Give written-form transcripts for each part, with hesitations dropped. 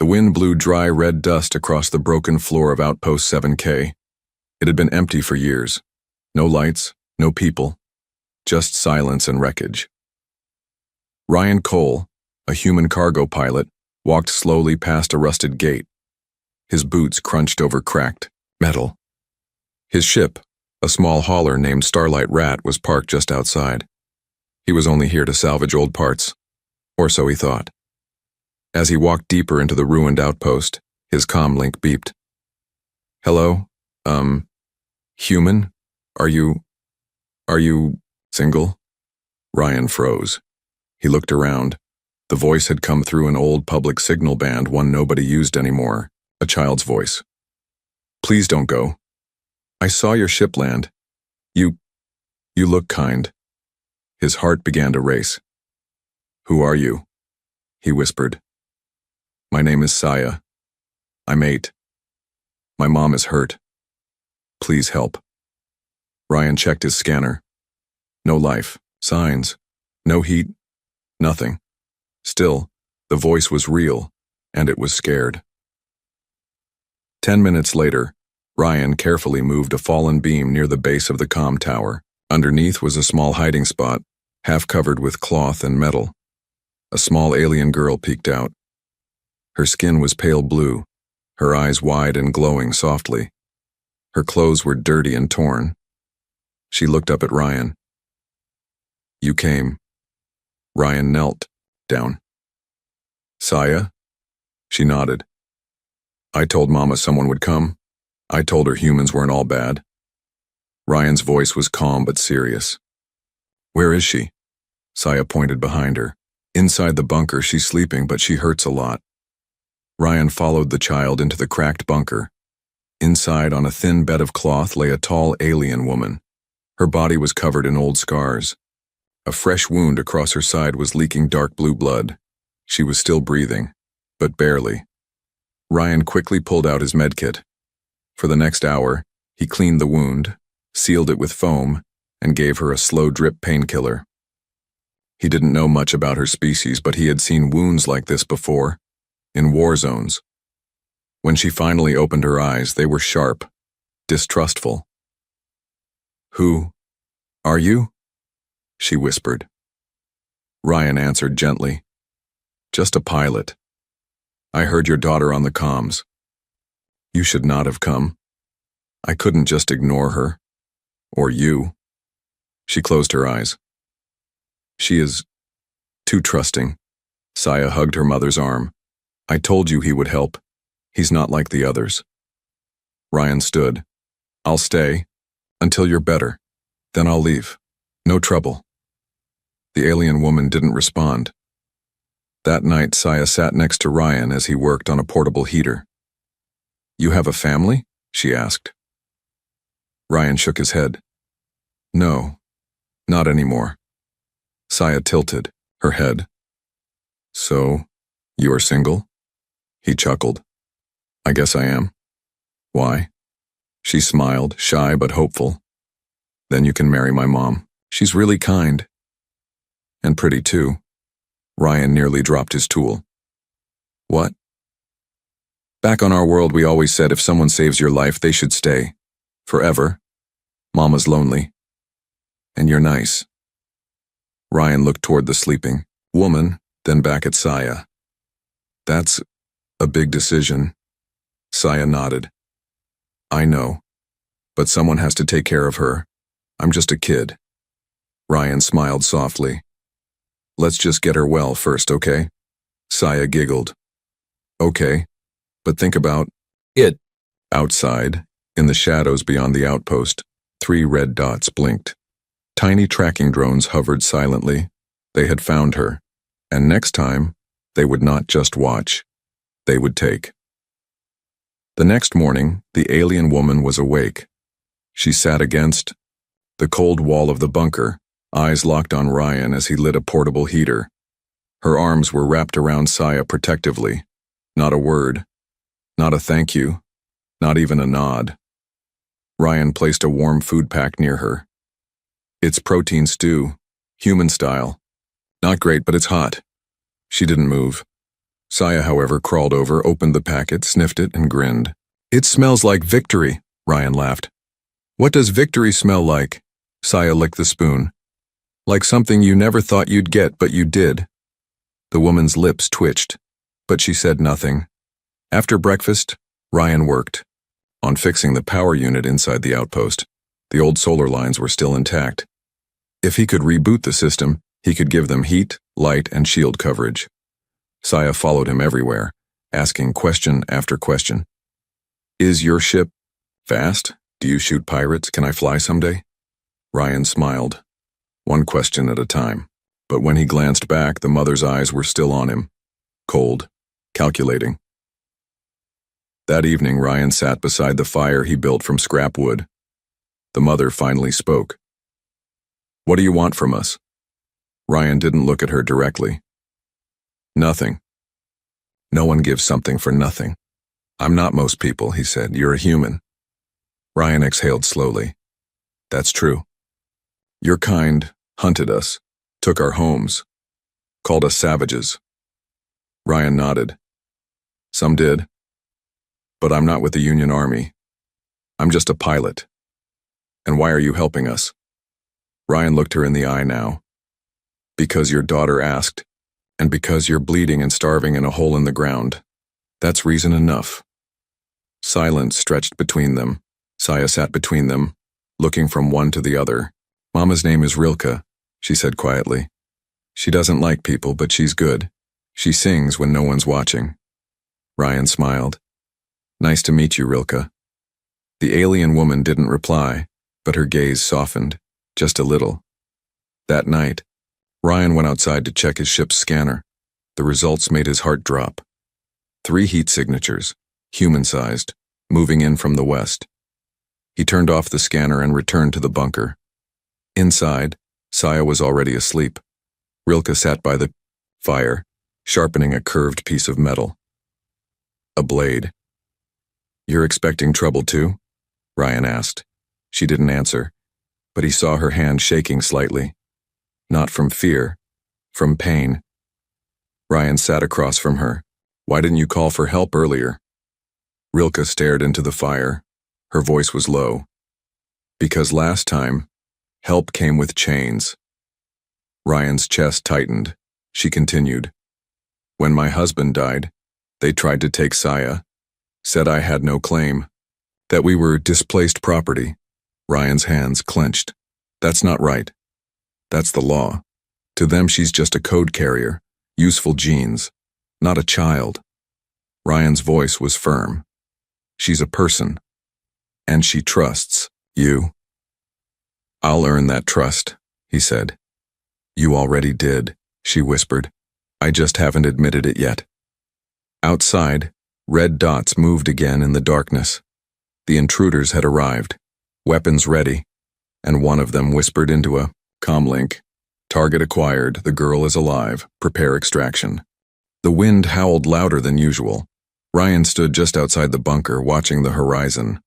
The wind blew dry red dust across the broken floor of Outpost 7K. It had been empty for years. No lights, no people, just silence and wreckage. Ryan Cole, a human cargo pilot, walked slowly past a rusted gate. His boots crunched over cracked metal. His ship, a small hauler named Starlight Rat, was parked just outside. He was only here to salvage old parts, or so he thought. As he walked deeper into the ruined outpost, his comm link beeped. Hello? Human? Are you single? Ryan froze. He looked around. The voice had come through an old public signal band, one nobody used anymore, a child's voice. Please don't go. I saw your ship land. You look kind. His heart began to race. Who are you? He whispered. My name is Sci. I'm 8. My mom is hurt. Please help. Ryan checked his scanner. No life, signs, no heat, nothing. Still, the voice was real, and it was scared. 10 minutes later, Ryan carefully moved a fallen beam near the base of the comm tower. Underneath was a small hiding spot, half covered with cloth and metal. A small alien girl peeked out. Her skin was pale blue, her eyes wide and glowing softly. Her clothes were dirty and torn. She looked up at Ryan. You came. Ryan knelt down. Saya? She nodded. I told Mama someone would come. I told her humans weren't all bad. Ryan's voice was calm but serious. Where is she? Saya pointed behind her. Inside the bunker, she's sleeping, but she hurts a lot. Ryan followed the child into the cracked bunker. Inside, on a thin bed of cloth, lay a tall alien woman. Her body was covered in old scars. A fresh wound across her side was leaking dark blue blood. She was still breathing, but barely. Ryan quickly pulled out his medkit. For the next hour, he cleaned the wound, sealed it with foam, and gave her a slow drip painkiller. He didn't know much about her species, but he had seen wounds like this before, in war zones. When she finally opened her eyes, they were sharp, distrustful. Who are you? She whispered. Ryan answered gently. Just a pilot. I heard your daughter on the comms. You should not have come. I couldn't just ignore her. Or you. She closed her eyes. She is too trusting. Saya hugged her mother's arm. I told you he would help. He's not like the others. Ryan stood. I'll stay until you're better. Then I'll leave. No trouble. The alien woman didn't respond. That night, Saya sat next to Ryan as he worked on a portable heater. You have a family? She asked. Ryan shook his head. No, not anymore. Saya tilted her head. So, you are single? He chuckled. I guess I am. Why? She smiled, shy but hopeful. Then you can marry my mom. She's really kind. And pretty too. Ryan nearly dropped his tool. What? Back on our world, we always said if someone saves your life, they should stay. Forever. Mama's lonely. And you're nice. Ryan looked toward the sleeping woman, then back at Saya. That's a big decision. Saya nodded. I know. But someone has to take care of her. I'm just a kid. Ryan smiled softly. Let's just get her well first, okay? Saya giggled. Okay, but think about it. Outside, in the shadows beyond the outpost, 3 red dots blinked. Tiny tracking drones hovered silently. They had found her, and next time, they would not just watch. They would take. The next morning, the alien woman was awake. She sat against the cold wall of the bunker, eyes locked on Ryan as he lit a portable heater. Her arms were wrapped around Saya protectively. Not a word. Not a thank you. Not even a nod. Ryan placed a warm food pack near her. It's protein stew, human style. Not great, but it's hot. She didn't move. Saya, however, crawled over, opened the packet, sniffed it, and grinned. It smells like victory, Ryan laughed. What does victory smell like? Saya licked the spoon. Like something you never thought you'd get, but you did. The woman's lips twitched, but she said nothing. After breakfast, Ryan worked on fixing the power unit inside the outpost. The old solar lines were still intact. If he could reboot the system, he could give them heat, light, and shield coverage. Saya followed him everywhere, asking question after question. Is your ship fast? Do you shoot pirates? Can I fly someday? Ryan smiled, one question at a time. But when he glanced back, the mother's eyes were still on him, cold, calculating. That evening, Ryan sat beside the fire he built from scrap wood. The mother finally spoke. What do you want from us? Ryan didn't look at her directly. Nothing. No one gives something for nothing. I'm not most people, he said. You're a human. Ryan exhaled slowly. That's true. Your kind hunted us, took our homes, called us savages. Ryan nodded. Some did. But I'm not with the Union Army. I'm just a pilot. And why are you helping us? Ryan looked her in the eye now. Because your daughter asked, and because you're bleeding and starving in a hole in the ground. That's reason enough. Silence stretched between them. Saya sat between them, looking from one to the other. Mama's name is Rilke, she said quietly. She doesn't like people, but she's good. She sings when no one's watching. Ryan smiled. Nice to meet you, Rilke. The alien woman didn't reply, but her gaze softened, just a little. That night, Ryan went outside to check his ship's scanner. The results made his heart drop. 3 heat signatures, human-sized, moving in from the west. He turned off the scanner and returned to the bunker. Inside, Saya was already asleep. Rilke sat by the fire, sharpening a curved piece of metal. A blade. You're expecting trouble too? Ryan asked. She didn't answer, but he saw her hand shaking slightly. Not from fear, from pain. Ryan sat across from her. Why didn't you call for help earlier? Rilke stared into the fire. Her voice was low. Because last time, help came with chains. Ryan's chest tightened. She continued. When my husband died, they tried to take Saya. Said I had no claim. That we were displaced property. Ryan's hands clenched. That's not right. That's the law. To them she's just a code carrier, useful genes, not a child. Ryan's voice was firm. She's a person. And she trusts you. I'll earn that trust, he said. You already did, she whispered. I just haven't admitted it yet. Outside, red dots moved again in the darkness. The intruders had arrived, weapons ready, and one of them whispered into a comlink. Target acquired, the girl is alive, prepare extraction. The wind howled louder than usual. Ryan stood just outside the bunker, watching the horizon.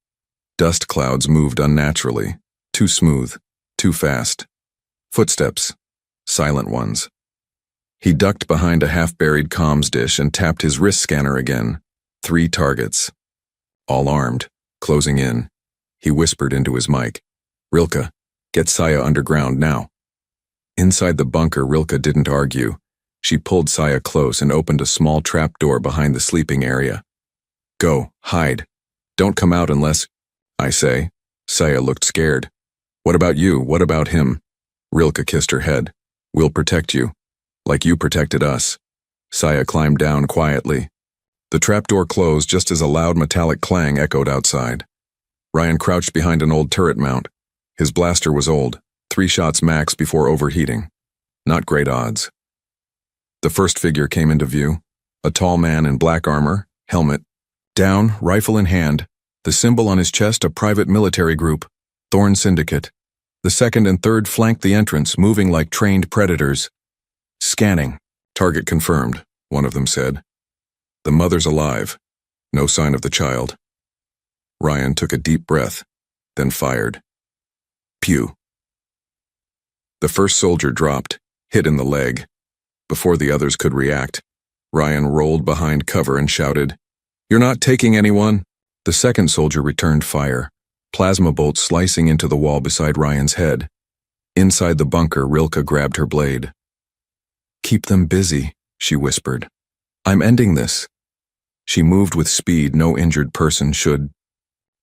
Dust clouds moved unnaturally, too smooth, too fast. Footsteps, silent ones. He ducked behind a half-buried comms dish and tapped his wrist scanner again. 3 targets. All armed, closing in. He whispered into his mic. Rilke, get Saya underground now. Inside the bunker, Rilke didn't argue. She pulled Saya close and opened a small trapdoor behind the sleeping area. Go, hide. Don't come out unless, I say. Saya looked scared. What about you? What about him? Rilke kissed her head. We'll protect you. Like you protected us. Saya climbed down quietly. The trapdoor closed just as a loud metallic clang echoed outside. Ryan crouched behind an old turret mount. His blaster was old, 3 shots max before overheating. Not great odds. The first figure came into view. A tall man in black armor, helmet. Down, rifle in hand. The symbol on his chest, a private military group. Thorn Syndicate. The second and third flanked the entrance, moving like trained predators. Scanning. Target confirmed, one of them said. The mother's alive. No sign of the child. Ryan took a deep breath, then fired. Pew. The first soldier dropped, hit in the leg. Before the others could react, Ryan rolled behind cover and shouted, "You're not taking anyone!" The second soldier returned fire, plasma bolts slicing into the wall beside Ryan's head. Inside the bunker, Rilke grabbed her blade. "Keep them busy," she whispered. "I'm ending this." She moved with speed no injured person should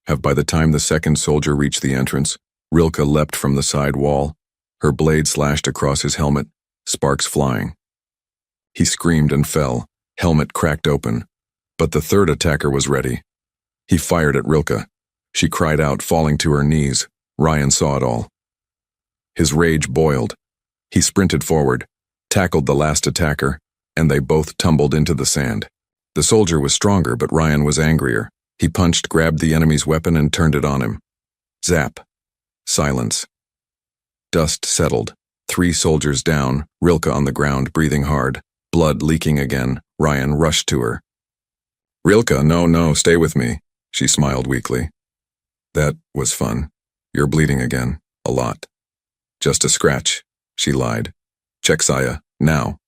have. By the time the second soldier reached the entrance, Rilke leapt from the side wall. Her blade slashed across his helmet, sparks flying. He screamed and fell, helmet cracked open. But the third attacker was ready. He fired at Rilke. She cried out, falling to her knees. Ryan saw it all. His rage boiled. He sprinted forward, tackled the last attacker, and they both tumbled into the sand. The soldier was stronger, but Ryan was angrier. He punched, grabbed the enemy's weapon, and turned it on him. Zap. Silence. Dust settled. 3 soldiers down, Rilke on the ground, breathing hard. Blood leaking again. Ryan rushed to her. "Rilke, no, stay with me," she smiled weakly. "That was fun. You're bleeding again. A lot." "Just a scratch," she lied. "Check Saya, now."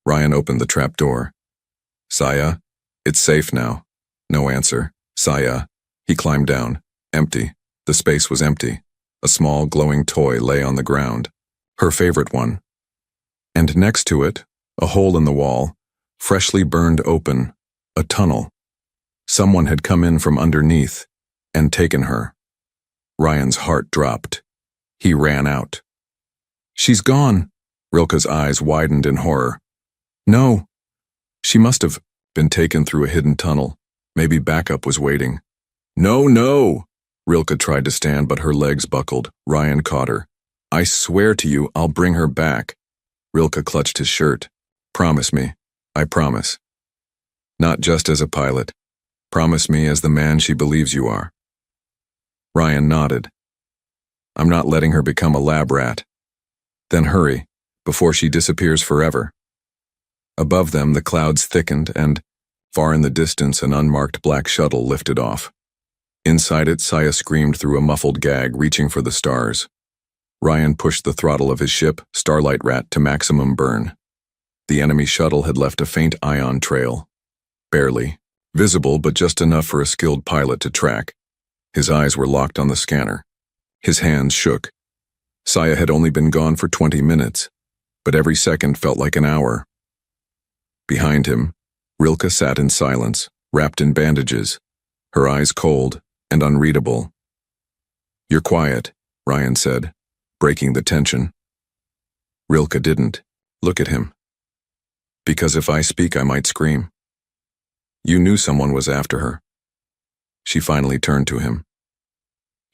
Ryan opened the trap door. "Saya, it's safe now." No answer. "Saya." He climbed down. Empty. The space was empty. A small, glowing toy lay on the ground. Her favorite one. And next to it, a hole in the wall, freshly burned open, a tunnel. Someone had come in from underneath and taken her. Ryan's heart dropped. He ran out. "She's gone." Rilke's eyes widened in horror. "No. She must have been taken through a hidden tunnel. Maybe backup was waiting." No! Rilke tried to stand, but her legs buckled. Ryan caught her. "I swear to you, I'll bring her back." Rilke clutched his shirt. "Promise me." "I promise." "Not just as a pilot. Promise me as the man she believes you are." Ryan nodded. "I'm not letting her become a lab rat." "Then hurry, before she disappears forever." Above them, the clouds thickened and, far in the distance, an unmarked black shuttle lifted off. Inside it, Saya screamed through a muffled gag, reaching for the stars. Ryan pushed the throttle of his ship, Starlight Rat, to maximum burn. The enemy shuttle had left a faint ion trail. Barely. Visible, but just enough for a skilled pilot to track. His eyes were locked on the scanner. His hands shook. Saya had only been gone for 20 minutes, but every second felt like an hour. Behind him, Rilke sat in silence, wrapped in bandages, her eyes cold and unreadable. "You're quiet," Ryan said, breaking the tension. Rilke didn't. Look at him. "Because if I speak, I might scream." "You knew someone was after her." She finally turned to him.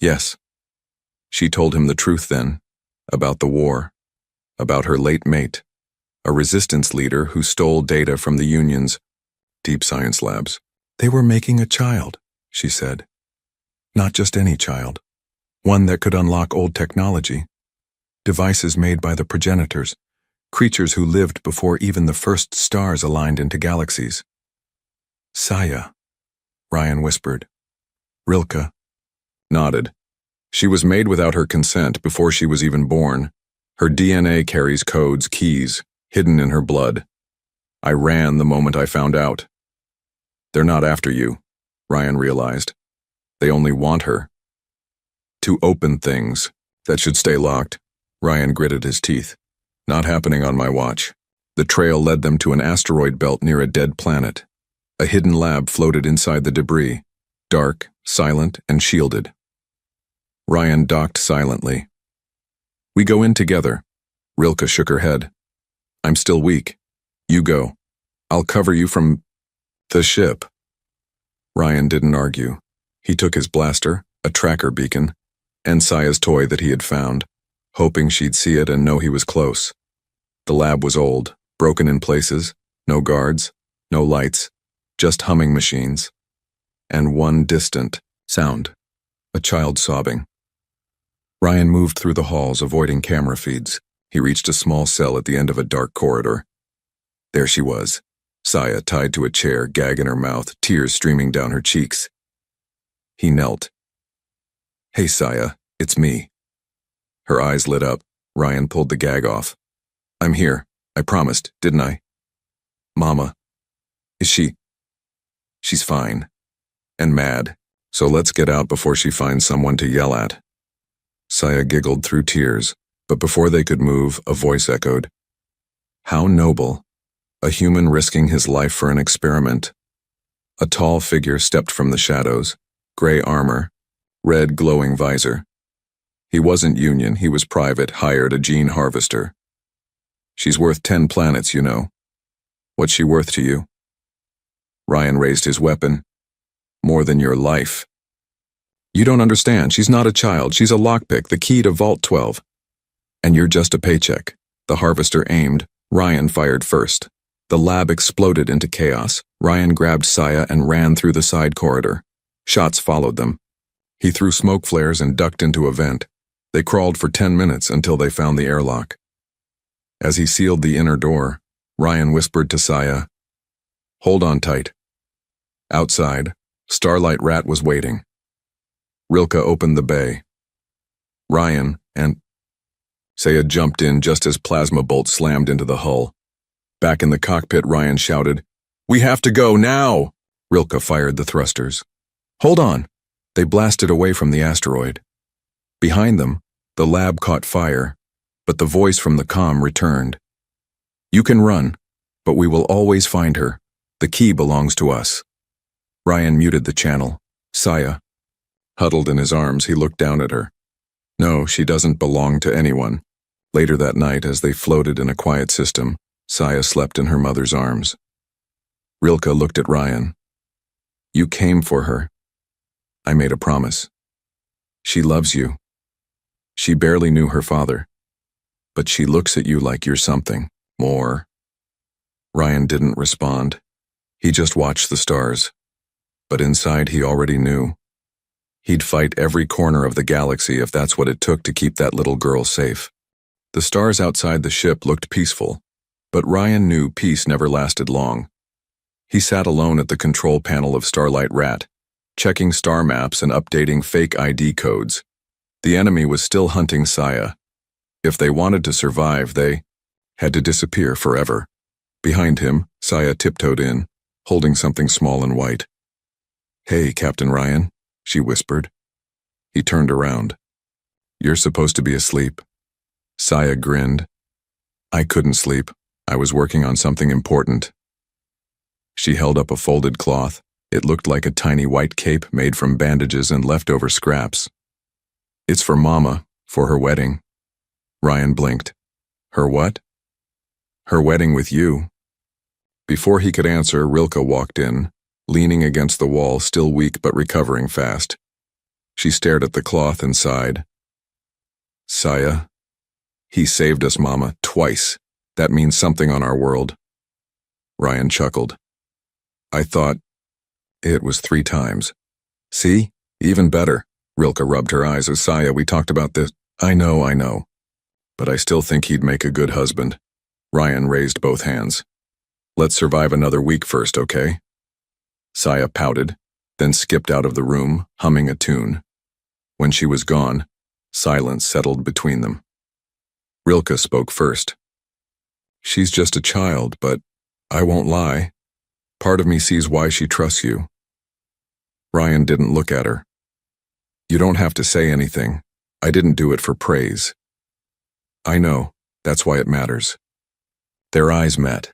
"Yes." She told him the truth then, about the war, about her late mate, a resistance leader who stole data from the Union's deep science labs. "They were making a child," she said. "Not just any child. One that could unlock old technology. Devices made by the progenitors, creatures who lived before even the first stars aligned into galaxies." "Saya," Ryan whispered. Rilke nodded. "She was made without her consent before she was even born. Her DNA carries codes, keys, hidden in her blood. I ran the moment I found out." "They're not after you," Ryan realized. "They only want her. To open things that should stay locked." Ryan gritted his teeth. "Not happening on my watch." The trail led them to an asteroid belt near a dead planet. A hidden lab floated inside the debris, dark, silent, and shielded. Ryan docked silently. "We go in together." Rilke shook her head. "I'm still weak. You go. I'll cover you from the ship." Ryan didn't argue. He took his blaster, a tracker beacon, and Saya's toy that he had found, hoping she'd see it and know he was close. The lab was old, broken in places, no guards, no lights, just humming machines. And one distant sound, a child sobbing. Ryan moved through the halls, avoiding camera feeds. He reached a small cell at the end of a dark corridor. There she was, Saya tied to a chair, gag in her mouth, tears streaming down her cheeks. He knelt. "Hey, Saya, it's me." Her eyes lit up. Ryan pulled the gag off. "I'm here. I promised, didn't I?" Mama, is she? She's fine. And mad. So let's get out before she finds someone to yell at. Saya giggled through tears, but before they could move, a voice echoed. How noble. A human risking his life for an experiment. A tall figure stepped from the shadows, gray armor, red glowing visor. He wasn't union, he was private, hired, a gene harvester. She's worth 10 planets, you know. What's she worth to you? Ryan raised his weapon. More than your life. You don't understand, she's not a child, she's a lockpick, the key to Vault 12. And you're just a paycheck. The harvester aimed, Ryan fired first. The lab exploded into chaos. Ryan grabbed Saya and ran through the side corridor. Shots followed them. He threw smoke flares and ducked into a vent. They crawled for 10 minutes until they found the airlock. As he sealed the inner door, Ryan whispered to Saya, Hold on tight. Outside, Starlight Rat was waiting. Rilke opened the bay. Ryan and Saya jumped in just as plasma bolts slammed into the hull. Back in the cockpit, Ryan shouted, We have to go now! Rilke fired the thrusters. Hold on! They blasted away from the asteroid. Behind them, the lab caught fire, but the voice from the comm returned. You can run, but we will always find her. The key belongs to us. Ryan muted the channel. Saya. Huddled in his arms, he looked down at her. No, she doesn't belong to anyone. Later that night, as they floated in a quiet system, Saya slept in her mother's arms. Rilke looked at Ryan. You came for her. I made a promise. She loves you. She barely knew her father. But she looks at you like you're something more. Ryan didn't respond. He just watched the stars. But inside he already knew. He'd fight every corner of the galaxy if that's what it took to keep that little girl safe. The stars outside the ship looked peaceful, but Ryan knew peace never lasted long. He sat alone at the control panel of Starlight Rat, checking star maps and updating fake ID codes. The enemy was still hunting Saya. If they wanted to survive, they had to disappear forever. Behind him, Saya tiptoed in, holding something small and white. Hey, Captain Ryan, she whispered. He turned around. You're supposed to be asleep. Saya grinned. I couldn't sleep. I was working on something important. She held up a folded cloth. It looked like a tiny white cape made from bandages and leftover scraps. It's for Mama, for her wedding. Ryan blinked. Her what? Her wedding with you. Before he could answer, Rilke walked in, leaning against the wall, still weak but recovering fast. She stared at the cloth and sighed. Saya, he saved us, Mama, twice. That means something on our world. Ryan chuckled. I thought it was 3 times. See? Even better. Rilke rubbed her eyes. Saya, we talked about this. I know. But I still think he'd make a good husband. Ryan raised both hands. Let's survive another week first, okay? Saya pouted, then skipped out of the room, humming a tune. When she was gone, silence settled between them. Rilke spoke first. She's just a child, but I won't lie. Part of me sees why she trusts you. Ryan didn't look at her. You don't have to say anything. I didn't do it for praise. I know, that's why it matters. Their eyes met.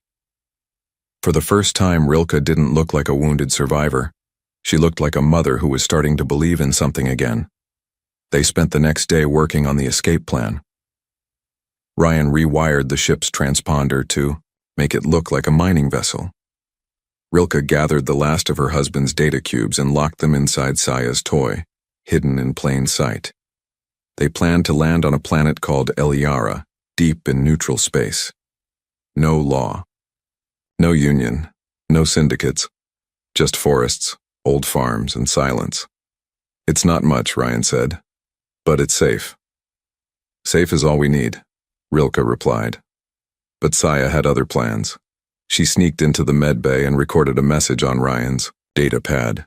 For the first time, Rilke didn't look like a wounded survivor. She looked like a mother who was starting to believe in something again. They spent the next day working on the escape plan. Ryan rewired the ship's transponder to make it look like a mining vessel. Rilke gathered the last of her husband's data cubes and locked them inside Saya's toy, hidden in plain sight. They planned to land on a planet called Eliara, deep in neutral space. No law. No union. No syndicates. Just forests, old farms, and silence. It's not much, Ryan said, but it's safe. Safe is all we need, Rilke replied. But Saya had other plans. She sneaked into the med bay and recorded a message on Ryan's data pad.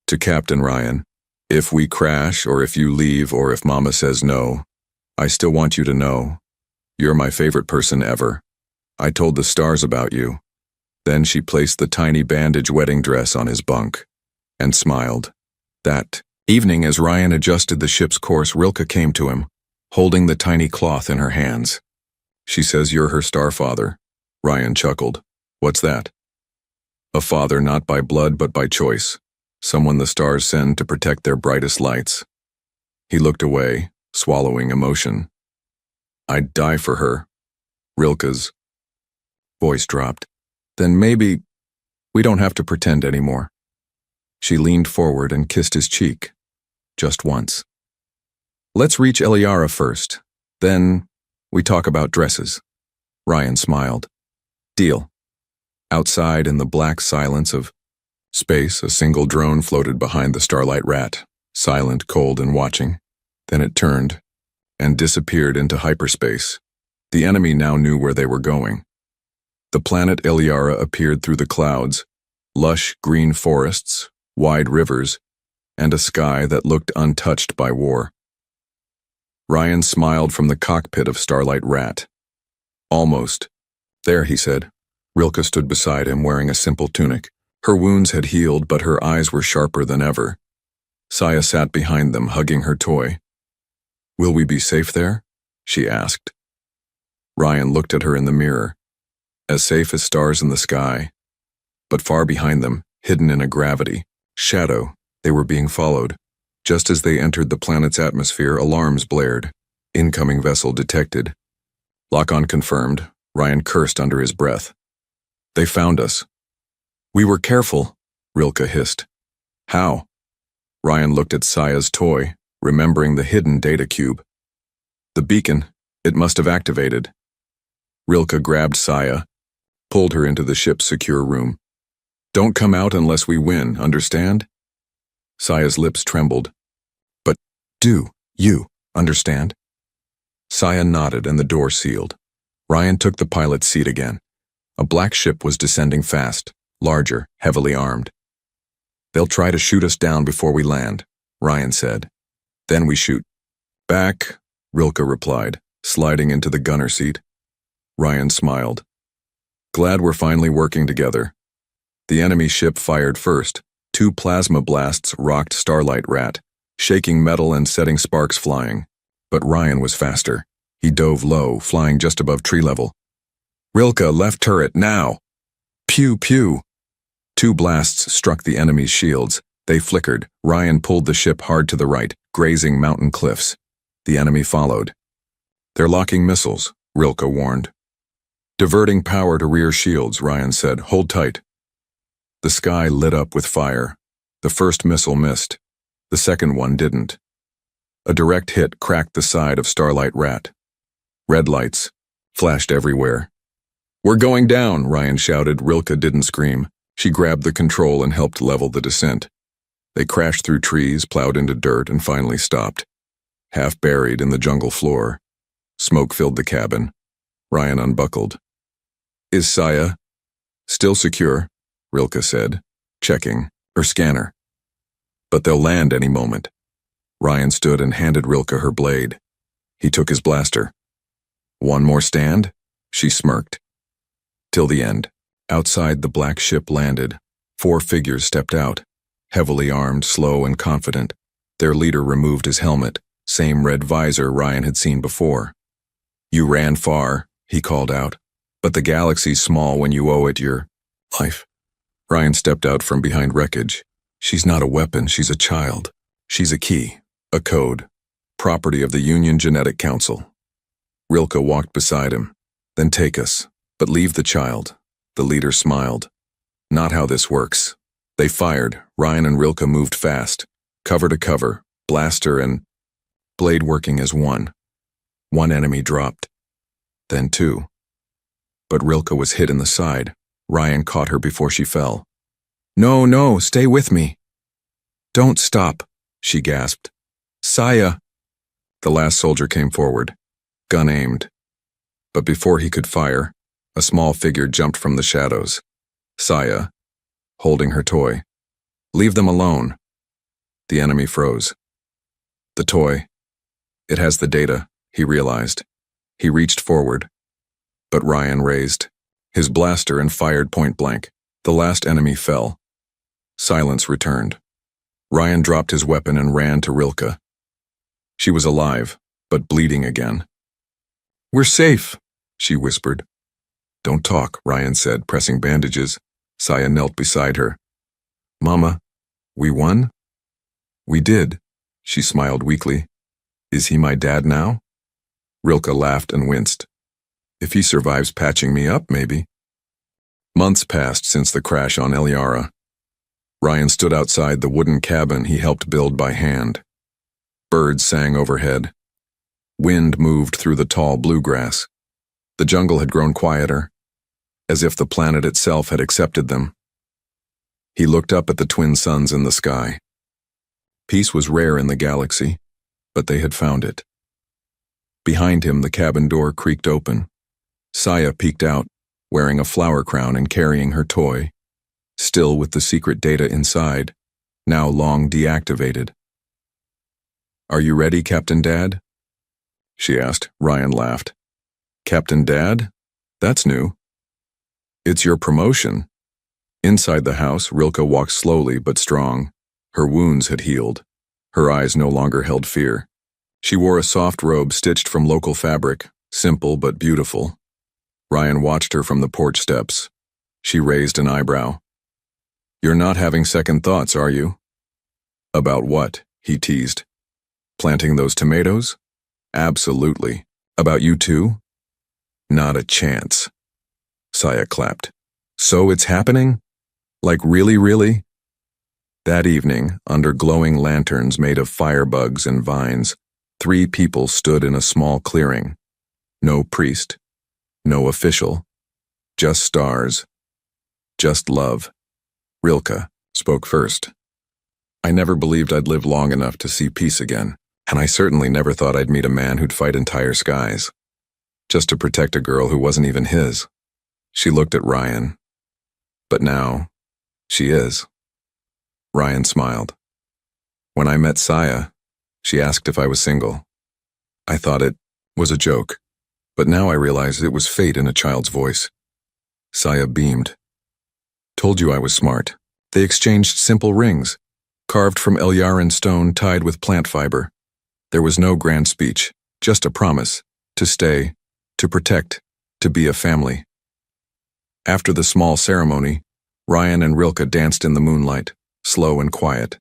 To Captain Ryan, if we crash or if you leave or if Mama says no, I still want you to know, you're my favorite person ever. I told the stars about you, Then she placed the tiny bandage wedding dress on his bunk and smiled. That evening, as Ryan adjusted the ship's course, Rilke came to him, holding the tiny cloth in her hands. She says you're her starfather. Ryan chuckled. What's that? A father not by blood but by choice, someone the stars send to protect their brightest lights. He looked away, swallowing emotion. I'd die for her. Rilke's voice dropped. Then maybe we don't have to pretend anymore. She leaned forward and kissed his cheek, just once. Let's reach Eliara first, then we talk about dresses. Ryan smiled. Deal. Outside, in the black silence of space, a single drone floated behind the Starlight Rat, silent, cold, and watching. Then it turned and disappeared into hyperspace. The enemy now knew where they were going. The planet Eliara appeared through the clouds, lush green forests, wide rivers, and a sky that looked untouched by war. Ryan smiled from the cockpit of Starlight Rat. Almost. There, he said. Rilke stood beside him, wearing a simple tunic. Her wounds had healed, but her eyes were sharper than ever. Saya sat behind them, hugging her toy. Will we be safe there? She asked. Ryan looked at her in the mirror. As safe as stars in the sky. But far behind them, hidden in a gravity shadow, they were being followed. Just as they entered the planet's atmosphere, alarms blared. Incoming vessel detected. Lock-on confirmed. Ryan cursed under his breath. They found us. We were careful, Rilke hissed. How? Ryan looked at Saya's toy, remembering the hidden data cube. The beacon, it must have activated. Rilke grabbed Saya, pulled her into the ship's secure room. Don't come out unless we win, understand? Saya's lips trembled. But do you understand? Saya nodded and the door sealed. Ryan took the pilot's seat again. A black ship was descending fast, larger, heavily armed. They'll try to shoot us down before we land, Ryan said. Then we shoot. Back, Rilke replied, sliding into the gunner seat. Ryan smiled. Glad we're finally working together. The enemy ship fired first. 2 plasma blasts rocked Starlight Rat, shaking metal and setting sparks flying. But Ryan was faster. He dove low, flying just above tree level. Rilke, left turret, now! Pew, pew! 2 blasts struck the enemy's shields. They flickered. Ryan pulled the ship hard to the right, grazing mountain cliffs. The enemy followed. They're locking missiles, Rilke warned. Diverting power to rear shields, Ryan said. Hold tight. The sky lit up with fire. The first missile missed. The second one didn't. A direct hit cracked the side of Starlight Rat. Red lights flashed everywhere. We're going down, Ryan shouted. Rilke didn't scream. She grabbed the control and helped level the descent. They crashed through trees, plowed into dirt, and finally stopped. Half buried in the jungle floor. Smoke filled the cabin. Ryan unbuckled. Is Saya still secure? Rilke said, checking her scanner. But they'll land any moment. Ryan stood and handed Rilke her blade. He took his blaster. One more stand? She smirked. Till the end. Outside, the black ship landed. 4 figures stepped out, heavily armed, slow and confident. Their leader removed his helmet, same red visor Ryan had seen before. You ran far, he called out, but the galaxy's small when you owe it your life. Ryan stepped out from behind wreckage. She's not a weapon, she's a child. She's a key, a code, property of the Union Genetic Council. Rilke walked beside him. Then take us, but leave the child. The leader smiled. Not how this works. They fired. Ryan and Rilke moved fast, cover to cover, blaster and blade working as one. 1 enemy dropped. Then 2. But Rilke was hit in the side. Ryan caught her before she fell. No, no, stay with me. Don't stop, she gasped. Saya! The last soldier came forward, gun aimed. But before he could fire, a small figure jumped from the shadows. Saya, holding her toy. Leave them alone. The enemy froze. The toy. It has the data, he realized. He reached forward. But Ryan raised his blaster and fired point blank. The last enemy fell. Silence returned. Ryan dropped his weapon and ran to Rilke. She was alive, but bleeding again. "We're safe," she whispered. "Don't talk," Ryan said, pressing bandages. Saya knelt beside her. "Mama, we won?" "We did," she smiled weakly. "Is he my dad now?" Rilke laughed and winced. "If he survives patching me up, maybe." Months passed since the crash on Elyara. Ryan stood outside the wooden cabin he helped build by hand. Birds sang overhead. Wind moved through the tall bluegrass. The jungle had grown quieter, as if the planet itself had accepted them. He looked up at the twin suns in the sky. Peace was rare in the galaxy, but they had found it. Behind him, the cabin door creaked open. Saya peeked out, wearing a flower crown and carrying her toy, still with the secret data inside, now long deactivated. "Are you ready, Captain Dad?" she asked. Ryan laughed. "Captain Dad? That's new." "It's your promotion." Inside the house, Rilke walked slowly but strong. Her wounds had healed. Her eyes no longer held fear. She wore a soft robe stitched from local fabric, simple but beautiful. Ryan watched her from the porch steps. She raised an eyebrow. "You're not having second thoughts, are you?" "About what?" he teased. "Planting those tomatoes?" "Absolutely. About you too?" "Not a chance." Saya clapped. "So it's happening? Like really, really?" That evening, under glowing lanterns made of firebugs and vines, 3 people stood in a small clearing. No priest, no official, just stars, just love. Rilke spoke first. "I never believed I'd live long enough to see peace again, and I certainly never thought I'd meet a man who'd fight entire skies, just to protect a girl who wasn't even his." She looked at Ryan. "But now, she is." Ryan smiled. "When I met Saya, she asked if I was single. I thought it was a joke, but now I realize it was fate in a child's voice." Saya beamed. "Told you I was smart." They exchanged simple rings, carved from Elyaran stone tied with plant fiber. There was no grand speech, just a promise to stay, to protect, to be a family. After the small ceremony, Ryan and Rilke danced in the moonlight, slow and quiet.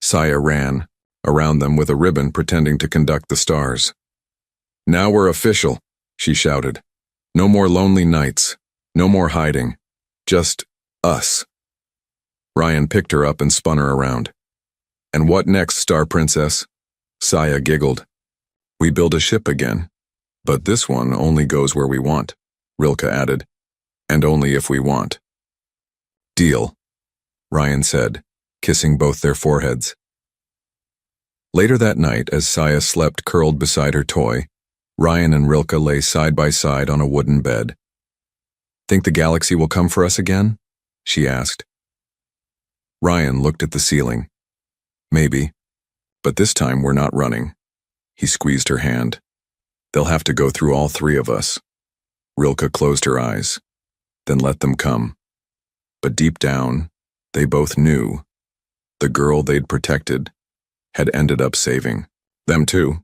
Saya ran around them with a ribbon pretending to conduct the stars. "Now we're official," she shouted. "No more lonely nights, no more hiding, just us." Ryan picked her up and spun her around. "And what next, Star Princess?" Saya giggled. "We build a ship again, but this one only goes where we want," Rilke added, "and only if we want." "Deal," Ryan said, kissing both their foreheads. Later that night, as Saya slept curled beside her toy, Ryan and Rilke lay side by side on a wooden bed. "Think the galaxy will come for us again?" she asked. Ryan looked at the ceiling. "Maybe, but this time we're not running." He squeezed her hand. "They'll have to go through all 3 of us." Rilke closed her eyes, then let them come. But deep down, they both knew the girl they'd protected had ended up saving them too.